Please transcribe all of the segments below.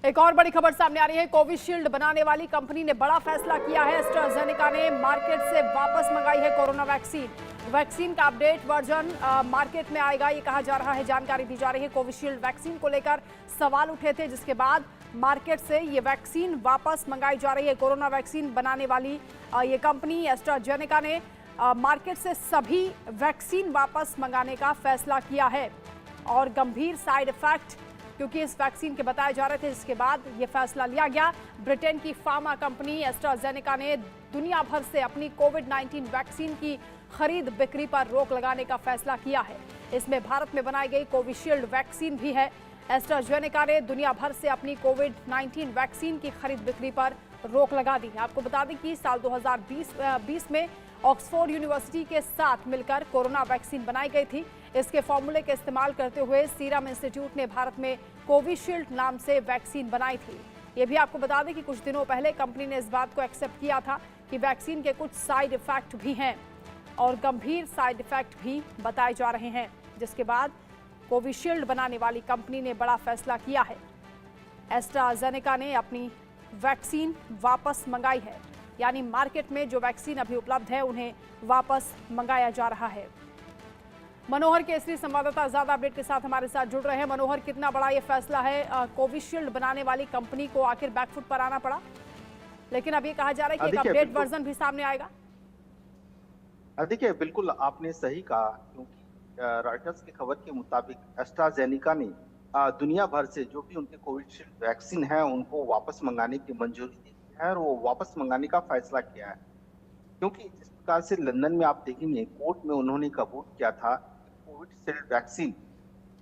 एक और बड़ी खबर सामने आ रही है। कोविशील्ड बनाने वाली कंपनी ने बड़ा फैसला किया है। एस्ट्राजेनेका ने मार्केट से वापस मंगाई है कोरोना वैक्सीन। वैक्सीन का अपडेट वर्जन मार्केट में आएगा, ये कहा जा रहा है। जानकारी दी जा रही है। कोविशील्ड वैक्सीन को लेकर सवाल उठे थे, जिसके बाद मार्केट से ये वैक्सीन वापस मंगाई जा रही है। कोरोना वैक्सीन बनाने वाली ये कंपनी एस्ट्राजेनेका ने मार्केट से सभी वैक्सीन वापस मंगाने का फैसला किया है। और गंभीर साइड इफेक्ट क्योंकि इस वैक्सीन के बताए जा रहे थे, जिसके बाद यह फैसला लिया गया। ब्रिटेन की फार्मा कंपनी एस्ट्राजेनेका ने दुनिया भर से अपनी कोविड-19 वैक्सीन की खरीद बिक्री पर रोक लगाने का फैसला किया है। इसमें भारत में बनाई गई कोविशील्ड वैक्सीन भी है। एस्ट्राजेनेका ने दुनिया भर से अपनी कोविड-19 वैक्सीन की खरीद बिक्री पर रोक लगा दी है। आपको बता दें कि साल 2020 में ऑक्सफोर्ड यूनिवर्सिटी के साथ मिलकर कोरोना वैक्सीन बनाई गई थी। इसके फॉर्मूले का इस्तेमाल करते हुए सीरम इंस्टीट्यूट ने भारत में कोविशील्ड नाम से वैक्सीन बनाई थी। ये भी आपको बता दें कि कुछ दिनों पहले कंपनी ने इस बात को एक्सेप्ट किया था कि वैक्सीन के कुछ साइड इफेक्ट भी हैं और गंभीर साइड इफेक्ट भी बताए जा रहे हैं, जिसके बाद कोविशील्ड बनाने वाली कंपनी ने बड़ा फैसला किया है। एस्ट्राजेनेका ने अपनी वैक्सीन वापस मंगाई है, यानी मार्केट में जो वैक्सीन अभी उपलब्ध है उन्हें वापस मंगाया जा रहा है। मनोहर केसरी संवाददाता ज्यादा अपडेट के साथ हमारे साथ जुड़ रहे हैं। मनोहर, कितना बड़ा ये फैसला है? कोविशील्ड बनाने वाली कंपनी को आखिर बैकफुट पर आना पड़ा, लेकिन अब ये कहा जा रहा है कि एक अपडेट वर्जन भी सामने आएगा। देखिए, बिल्कुल आपने सही कहा, क्योंकि रॉयटर्स की खबर के मुताबिक एस्ट्राजेनेका ने दुनिया भर से जो भी उनके कोविशील्ड वैक्सीन है उनको वापस मंगाने की मंजूरी दी है और वो वापस मंगाने का फैसला किया है। क्योंकि जिस प्रकार से लंदन में आप देखेंगे, कोर्ट में उन्होंने कबूल किया था कोविशील्ड वैक्सीन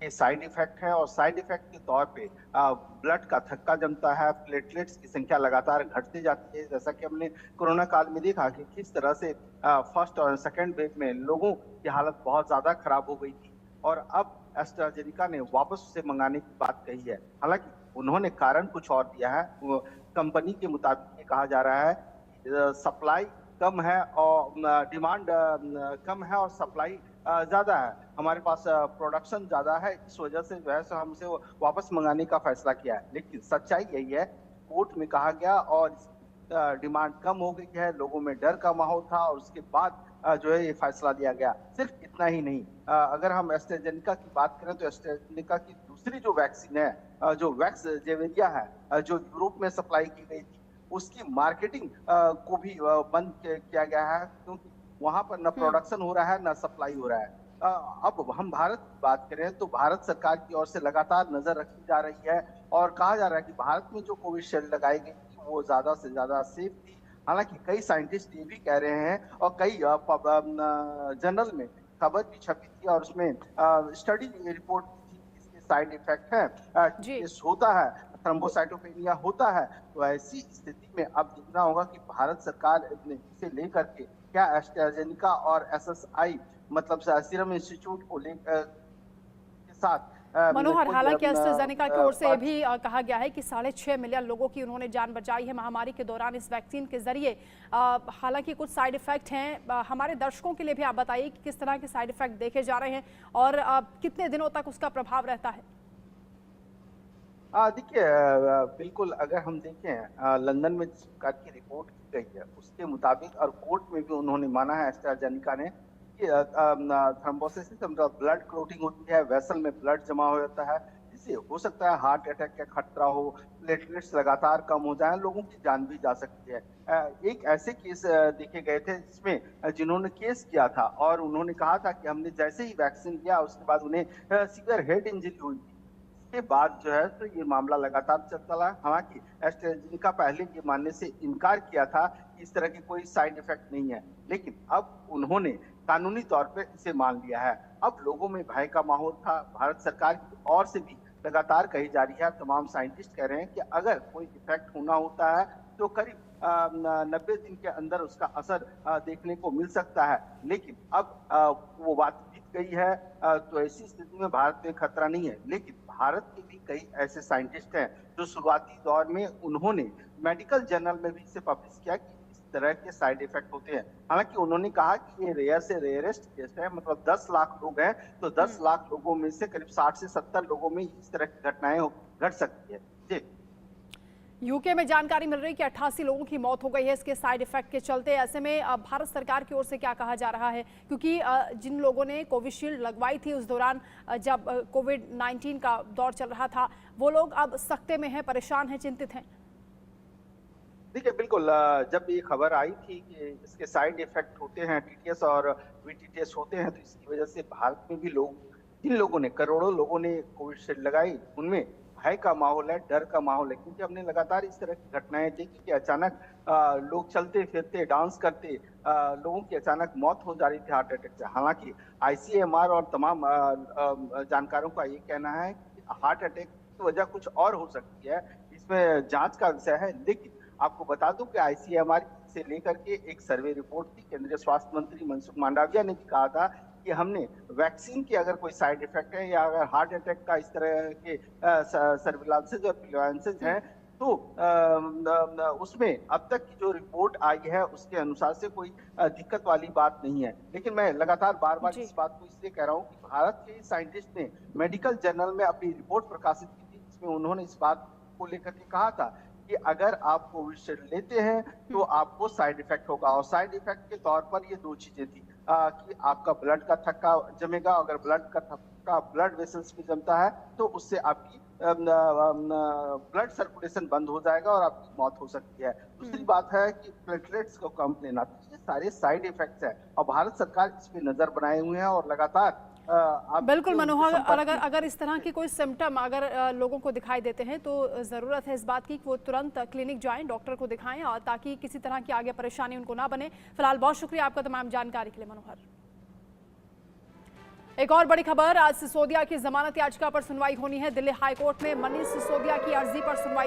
के साइड इफेक्ट है और साइड इफेक्ट के तौर पे ब्लड का थक्का जमता है, प्लेटलेट्स की संख्या लगातार घटती जाती है। जैसा कि हमने कोरोना काल में देखा कि किस तरह से फर्स्ट और सेकेंड वेव में लोगों की हालत बहुत ज्यादा खराब हो गई थी और अब एस्ट्राजेनेका ने वापस उसे मंगाने की बात कही है। हालांकि उन्होंने कारण कुछ और दिया है। कंपनी के मुताबिक ये कहा जा रहा है सप्लाई कम है और डिमांड कम है और सप्लाई ज्यादा है। हमारे पास प्रोडक्शन ज्यादा है, इस वजह से जो है हमसे वापस मंगाने का फैसला किया है। लेकिन सच्चाई यही है, कोर्ट में कहा गया और डिमांड कम हो गई है, लोगों में डर का माहौल था और उसके बाद जो है ये फैसला लिया गया। सिर्फ इतना ही नहीं, अगर हम एस्ट्राजेनेका की बात करें तो एस्ट्राजेनेका की दूसरी जो वैक्सीन है, जो वैक्स जेवेरिया है, जो यूरोप में सप्लाई की गई थी, उसकी मार्केटिंग को भी बंद किया गया है, क्योंकि वहां पर न प्रोडक्शन हो रहा है न सप्लाई हो रहा है। अब हम भारत की बात करें तो भारत सरकार की ओर से लगातार नजर रखी जा रही है और कहा जा रहा है कि भारत में जो कोविशील्ड लगाई गई थी वो ज्यादा से ज्यादा सेफ थी। हालांकि कई साइंटिस्ट ये भी कह रहे हैं और कई जर्नल में खबर भी छपी थी और उसमें स्टडी रिपोर्ट थी, इसके साइड इफेक्ट है, होता है, थ्रोम्बोसाइटोपेनिया होता है। तो ऐसी स्थिति में अब देखना होगा कि भारत सरकार इसे लेकर के क्या एस्ट्राजेनेका और एसएसआई मतलब सीरम इंस्टीट्यूट को लेकर के साथ मनोहर, हालांकि एस्ट्राजेनेका की ओर से ये भी कहा गया है कि 6.5 मिलियन लोगों की उन्होंने जान बचाई है महामारी के दौरान इस वैक्सीन के जरिए। हालांकि कुछ साइड इफेक्ट हैं, हमारे दर्शकों के लिए भी आप बताइए कि किस तरह के साइड इफेक्ट देखे जा रहे हैं और कितने दिनों तक उसका प्रभाव रहता है। देखिए, बिल्कुल अगर हम देखें लंदन में जिस प्रकार की रिपोर्ट की गई है उसके मुताबिक और कोर्ट में भी उन्होंने माना है एस्ट्राजेनेका ने कि थ्रोम्बोसिस मतलब ब्लड क्लोटिंग होती है, वेसल में ब्लड जमा हो जाता है, इससे हो सकता है हार्ट अटैक का खतरा हो, प्लेटलेट्स लगातार कम हो जाए, लोगों की जान भी जा सकती है। एक ऐसे केस देखे गए थे जिसमें जिन्होंने केस किया था और उन्होंने कहा था कि हमने जैसे ही वैक्सीन लिया उसके बाद उन्हें सीवियर हेड इंजरी हुई थी। के बाद जो है तो ये मामला लगातार चलता रहा। हालांकि एस्ट्राजेनेका पहले ये मानने से इनकार किया था कि इस तरह की कोई साइड इफेक्ट नहीं है, लेकिन अब उन्होंने कानूनी तौर पे इसे मान लिया है। अब लोगों में भय का माहौल था, भारत सरकार की ओर से भी लगातार कही जा रही है, तमाम साइंटिस्ट कह रहे हैं कि अगर कोई इफेक्ट होना होता है तो करीब 90 दिन के अंदर उसका असर देखने को मिल सकता है। लेकिन अब वो बात बीत गई है, तो ऐसी स्थिति में भारत में खतरा नहीं है। लेकिन भारत के भी कई ऐसे साइंटिस्ट हैं जो शुरुआती दौर में उन्होंने मेडिकल जर्नल में भी इसे पब्लिश किया कि इस तरह के साइड इफेक्ट होते हैं। हालांकि उन्होंने कहा कि ये रेयर से रेयरेस्ट केस है, मतलब 10 लाख लोग हैं तो 10 लाख लोगों में से करीब 60 से 70 लोगों में इस तरह की घटनाएं घट सकती है। जी यूके में जानकारी मिल रही है कि 88 लोगों की मौत हो गई है इसके साइड इफेक्ट के चलते। ऐसे में भारत सरकार की ओर से क्या कहा जा रहा है, क्योंकि जिन लोगों ने कोविशील्ड लगवाई थी उस दौरान जब कोविड-19 का दौर चल रहा था, वो लोग अब सख्ते में हैं, परेशान हैं, चिंतित हैं। देखिए बिल्कुल, जब ये खबर आई थी कि इसके साइड इफेक्ट होते हैं, टीटीएस और वीटीटीएस होते हैं, तो इसकी वजह से भारत में भी जिन लोगों ने, करोड़ों लोगों ने कोविशील्ड लगाई, उनमें भय का माहौल है, डर का माहौल है, क्योंकि हमने लगातार इस तरह की घटनाएं देखी कि अचानक लोग चलते फिरते, डांस करते, लोगों की अचानक मौत हो जा रही थी हार्ट अटैक से। हालांकि आईसीएमआर और तमाम जानकारों का ये कहना है कि हार्ट अटैक की वजह कुछ और हो सकती है, इसमें जांच का विषय है। लेकिन आपको बता दूं कि आईसीएमआर से लेकर के एक सर्वे रिपोर्ट थी, केंद्रीय स्वास्थ्य मंत्री मनसुख मांडविया ने भी कहा था कि हमने वैक्सीन के अगर कोई साइड इफेक्ट है या अगर हार्ट अटैक का इस तरह के सर्विलांसेज और प्रिवेंसेज हैं, तो उसमें अब तक की जो रिपोर्ट आई है उसके अनुसार से कोई दिक्कत वाली बात नहीं है। लेकिन मैं लगातार बार बार इस बात को इसलिए कह रहा हूँ कि भारत के साइंटिस्ट ने मेडिकल जर्नल में अपनी रिपोर्ट प्रकाशित की थी, जिसमें उन्होंने इस बात को लेकर के कहा था कि अगर आप कोविशील्ड लेते हैं तो आपको साइड इफेक्ट होगा, और साइड इफेक्ट के तौर पर ये दो चीजें थी कि आपका ब्लड का थक्का जमेगा, अगर ब्लड का थक्का ब्लड वेसल्स में जमता है तो उससे आपकी ब्लड सर्कुलेशन बंद हो जाएगा और आपकी मौत हो सकती है। दूसरी बात है कि प्लेटलेट्स को कम लेना। ये सारे साइड इफेक्ट्स हैं और भारत सरकार इस पे नजर बनाए हुए हैं और लगातार बिल्कुल मनोहर, और अगर इस तरह की कोई सिम्टम अगर लोगों को दिखाई देते हैं तो ज़रूरत है इस बात की कि वो तुरंत क्लिनिक जाएं, डॉक्टर को दिखाएं, और ताकि किसी तरह की आगे परेशानी उनको ना बने। फिलहाल बहुत शुक्रिया आपका तमाम जानकारी के लिए मनोहर। एक और बड़ी खबर, आज सिसोदिया की जमानत याचिका पर सुनवाई होनी है। दिल्ली हाईकोर्ट में मनीष सिसोदिया की अर्जी पर सुनवाई